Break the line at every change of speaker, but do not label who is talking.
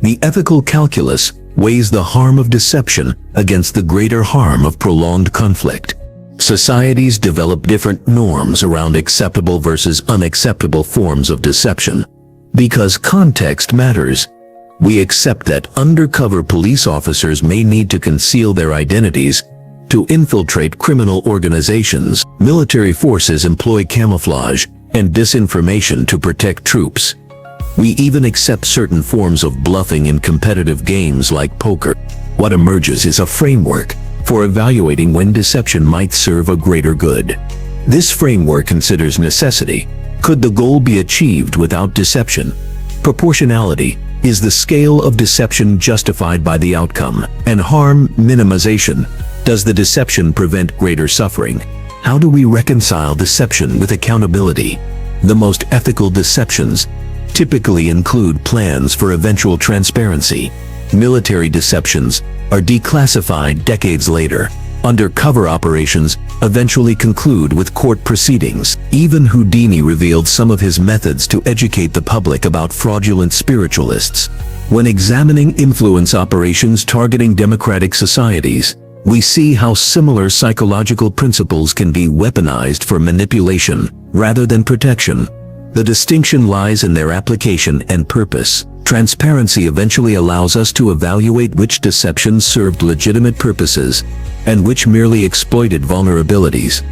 The ethical calculus weighs the harm of deception against the greater harm of prolonged conflict. Societies develop different norms around acceptable versus unacceptable forms of deception. Because context matters, we accept that undercover police officers may need to conceal their identities to infiltrate criminal organizations. Military forces employ camouflage and disinformation to protect troops. We even accept certain forms of bluffing in competitive games like poker. What emerges is a framework for evaluating when deception might serve a greater good. This framework considers necessity. Could the goal be achieved without deception? Proportionality is the scale of deception justified by the outcome. And harm minimization. Does the deception prevent greater suffering? How do we reconcile deception with accountability? The most ethical deceptions typically include plans for eventual transparency. Military deceptions are declassified decades later. Undercover operations eventually conclude with court proceedings. Even Houdini revealed some of his methods to educate the public about fraudulent spiritualists. When examining influence operations targeting democratic societies, we see how similar psychological principles can be weaponized for manipulation rather than protection. The distinction lies in their application and purpose. Transparency eventually allows us to evaluate which deceptions served legitimate purposes and which merely exploited vulnerabilities.